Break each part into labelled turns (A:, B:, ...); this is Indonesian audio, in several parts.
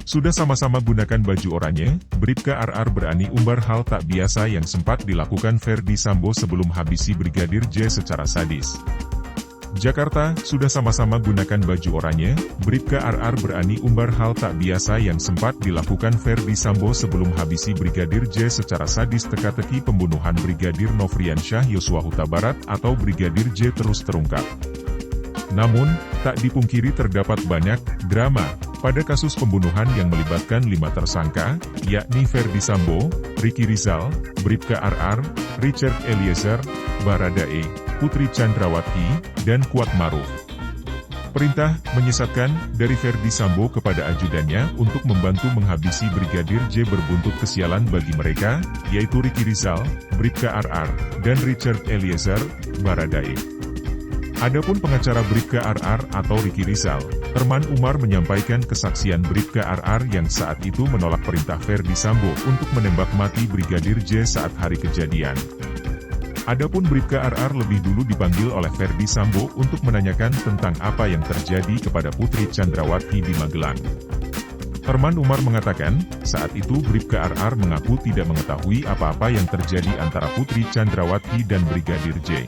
A: Sudah sama-sama gunakan baju oranye, Bribka RR berani umbar hal tak biasa yang sempat dilakukan Ferdy Sambo sebelum habisi Brigadir J secara sadis. Jakarta, sudah sama-sama gunakan baju oranye, Bribka RR berani umbar hal tak biasa yang sempat dilakukan Ferdy Sambo sebelum habisi Brigadir J secara sadis. Teka-teki pembunuhan Brigadir Nofriansyah Yosua Huta Barat atau Brigadir J terus terungkap. Namun, tak dipungkiri terdapat banyak drama pada kasus pembunuhan yang melibatkan 5 tersangka, yakni Ferdy Sambo, Ricky Rizal, Bribka RR, Richard Eliezer, Baradae, Putri Chandrawati, dan Kuat Maruf. Perintah menyesatkan dari Ferdy Sambo kepada ajudannya untuk membantu menghabisi Brigadir J berbuntut kesialan bagi mereka, yaitu Ricky Rizal, Bribka RR, dan Richard Eliezer, Baradae. Adapun pengacara Bribka RR atau Ricky Rizal, Herman Umar menyampaikan kesaksian Bribka RR yang saat itu menolak perintah Ferdy Sambo untuk menembak mati Brigadir J saat hari kejadian. Adapun Bribka RR lebih dulu dipanggil oleh Ferdy Sambo untuk menanyakan tentang apa yang terjadi kepada Putri Chandrawati di Magelang. Herman Umar mengatakan, saat itu Bribka RR mengaku tidak mengetahui apa-apa yang terjadi antara Putri Chandrawati dan Brigadir J.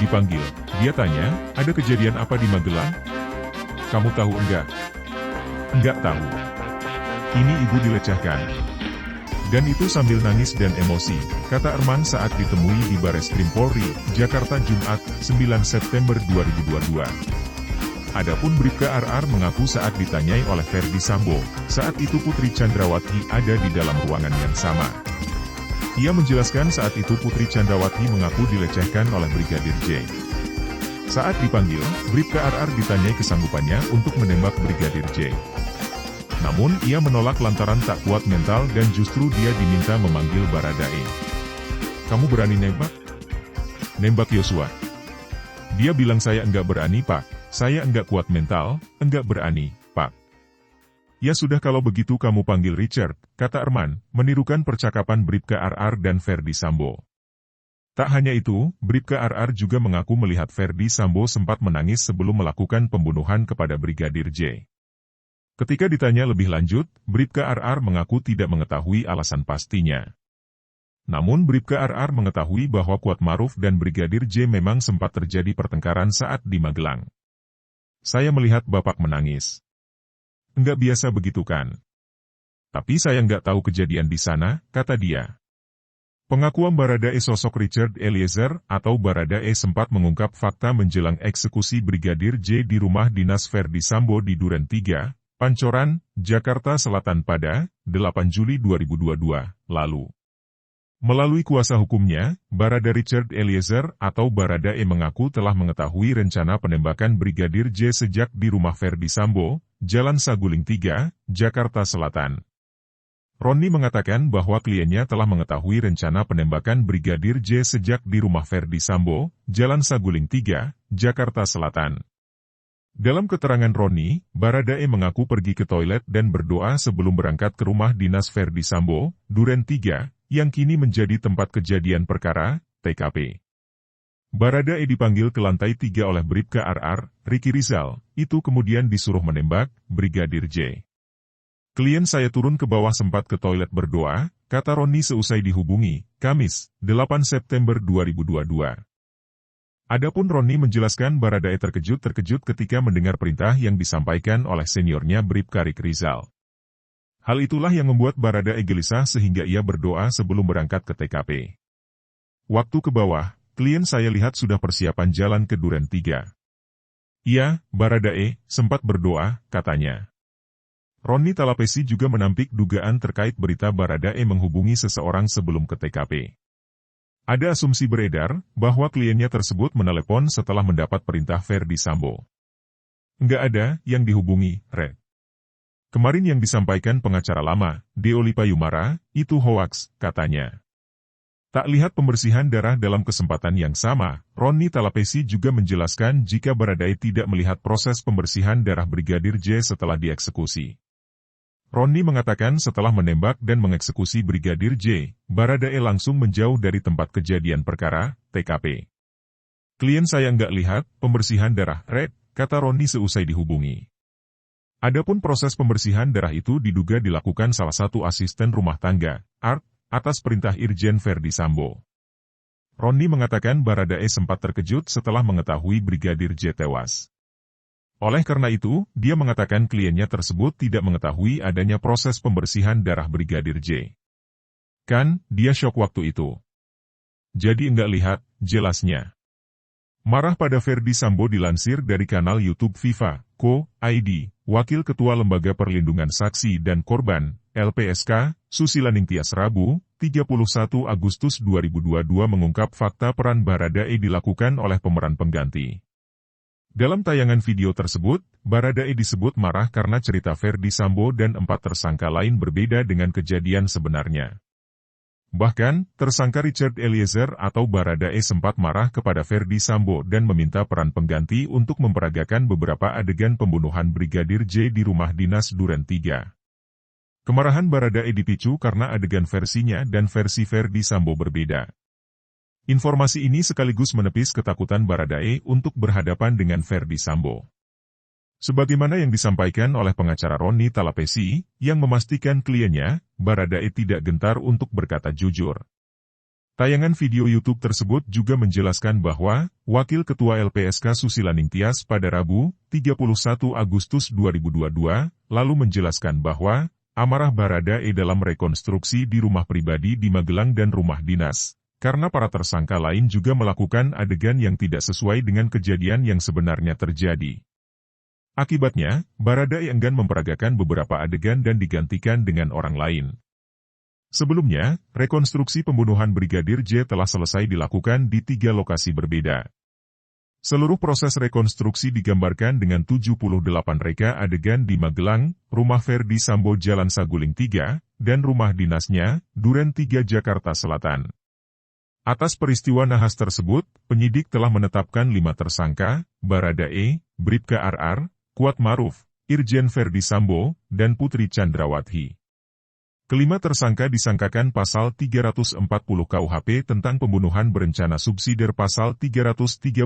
A: Dipanggil, dia tanya, ada kejadian apa di Magelang? Kamu tahu enggak? Enggak tahu. Ini ibu dilecehkan. Dan itu sambil nangis dan emosi, kata Herman saat ditemui di Bareskrim Polri, Jakarta Jumat, 9 September 2022. Adapun Bribka RR mengaku saat ditanyai oleh Ferdy Sambo, saat itu Putri Chandrawati ada di dalam ruangan yang sama. Ia menjelaskan saat itu Putri Chandrawati mengaku dilecehkan oleh Brigadir J. Saat dipanggil, Bribka RR ditanyai kesanggupannya untuk menembak Brigadir J. Namun ia menolak lantaran tak kuat mental dan justru dia diminta memanggil Baradae. Kamu berani nembak? Nembak Yosua? Dia bilang saya enggak berani pak, saya enggak kuat mental, enggak berani, pak. Ya sudah kalau begitu kamu panggil Richard, kata Herman, menirukan percakapan Bribka RR dan Ferdy Sambo. Tak hanya itu, Bribka RR juga mengaku melihat Ferdy Sambo sempat menangis sebelum melakukan pembunuhan kepada Brigadir J. Ketika ditanya lebih lanjut, Bribka RR mengaku tidak mengetahui alasan pastinya. Namun Bribka RR mengetahui bahwa Kuat Maruf dan Brigadir J memang sempat terjadi pertengkaran saat di Magelang. Saya melihat bapak menangis. Enggak biasa begitu kan? Tapi saya enggak tahu kejadian di sana, kata dia. Pengakuan Baradae sosok Richard Eliezer atau Baradae sempat mengungkap fakta menjelang eksekusi Brigadir J di rumah dinas Ferdy Sambo di Duren 3, Pancoran, Jakarta Selatan pada 8 Juli 2022 lalu. Melalui kuasa hukumnya, Barada Richard Eliezer atau Baradae mengaku telah mengetahui rencana penembakan Brigadir J sejak di rumah Ferdy Sambo, Jalan Saguling 3, Jakarta Selatan. Roni mengatakan bahwa kliennya telah mengetahui rencana penembakan Brigadir J sejak di rumah Ferdy Sambo, Jalan Saguling 3, Jakarta Selatan. Dalam keterangan Roni, Baradae mengaku pergi ke toilet dan berdoa sebelum berangkat ke rumah dinas Ferdy Sambo, Duren 3, yang kini menjadi tempat kejadian perkara, TKP. Baradae dipanggil ke lantai 3 oleh Bribka RR, Ricky Rizal, itu kemudian disuruh menembak Brigadir J. Klien saya turun ke bawah sempat ke toilet berdoa, kata Roni seusai dihubungi, Kamis, 8 September 2022. Adapun Roni menjelaskan Baradae terkejut ketika mendengar perintah yang disampaikan oleh seniornya Bribka Ricky Rizal. Hal itulah yang membuat Baradae gelisah sehingga ia berdoa sebelum berangkat ke TKP. Waktu ke bawah, klien saya lihat sudah persiapan jalan ke Duren 3. Iya, Baradae, sempat berdoa, katanya. Roni Talapesi juga menampik dugaan terkait berita Baradae menghubungi seseorang sebelum ke TKP. Ada asumsi beredar, bahwa kliennya tersebut menelepon setelah mendapat perintah Ferdy Sambo. Enggak ada yang dihubungi, Red. Kemarin yang disampaikan pengacara lama, Deoli Payumara, itu hoaks, katanya. Tak lihat pembersihan darah dalam kesempatan yang sama, Roni Talapesi juga menjelaskan jika Baradae tidak melihat proses pembersihan darah Brigadir J setelah dieksekusi. Roni mengatakan setelah menembak dan mengeksekusi Brigadir J, Baradae langsung menjauh dari tempat kejadian perkara, TKP. Klien saya nggak lihat pembersihan darah, Red, kata Roni seusai dihubungi. Adapun proses pembersihan darah itu diduga dilakukan salah satu asisten rumah tangga, Art, atas perintah Irjen Verdi Sambo. Roni mengatakan Baradae sempat terkejut setelah mengetahui Brigadir J tewas. Oleh karena itu, dia mengatakan kliennya tersebut tidak mengetahui adanya proses pembersihan darah Brigadir J. Kan, dia syok waktu itu. Jadi enggak lihat, jelasnya. Marah pada Verdi Sambo dilansir dari kanal YouTube Viva Co. ID, Wakil Ketua Lembaga Perlindungan Saksi dan Korban, LPSK, Susilaning Tias Rabu, 31 Agustus 2022 mengungkap fakta peran Baradae dilakukan oleh pemeran pengganti. Dalam tayangan video tersebut, Baradae disebut marah karena cerita Verdi Sambo dan 4 tersangka lain berbeda dengan kejadian sebenarnya. Bahkan, tersangka Richard Eliezer atau Baradae sempat marah kepada Verdi Sambo dan meminta peran pengganti untuk memperagakan beberapa adegan pembunuhan Brigadir J di rumah dinas Duren 3. Kemarahan Baradae dipicu karena adegan versinya dan versi Verdi Sambo berbeda. Informasi ini sekaligus menepis ketakutan Baradae untuk berhadapan dengan Verdi Sambo. Sebagaimana yang disampaikan oleh pengacara Roni Talapesi, yang memastikan kliennya, Baradae tidak gentar untuk berkata jujur. Tayangan video YouTube tersebut juga menjelaskan bahwa, Wakil Ketua LPSK Susilaning Tias pada Rabu, 31 Agustus 2022, lalu menjelaskan bahwa, amarah Baradae dalam rekonstruksi di rumah pribadi di Magelang dan rumah dinas, karena para tersangka lain juga melakukan adegan yang tidak sesuai dengan kejadian yang sebenarnya terjadi. Akibatnya, Baradae enggan memperagakan beberapa adegan dan digantikan dengan orang lain. Sebelumnya, rekonstruksi pembunuhan Brigadir J telah selesai dilakukan di 3 lokasi berbeda. Seluruh proses rekonstruksi digambarkan dengan 78 reka adegan di Magelang, rumah Verdi Sambo Jalan Saguling 3, dan rumah dinasnya, Duren 3 Jakarta Selatan. Atas peristiwa nahas tersebut, penyidik telah menetapkan 5 tersangka, Baradae, Bribka RR, Kuat Maruf, Irjen Verdi Sambo, dan Putri Chandrawati. Kelima tersangka disangkakan pasal 340 KUHP tentang pembunuhan berencana, subsidiar pasal 338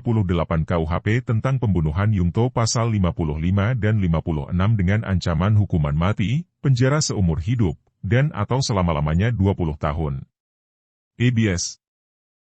A: KUHP tentang pembunuhan Yungto pasal 55 dan 56 dengan ancaman hukuman mati, penjara seumur hidup, dan atau selama-lamanya 20 tahun. ABS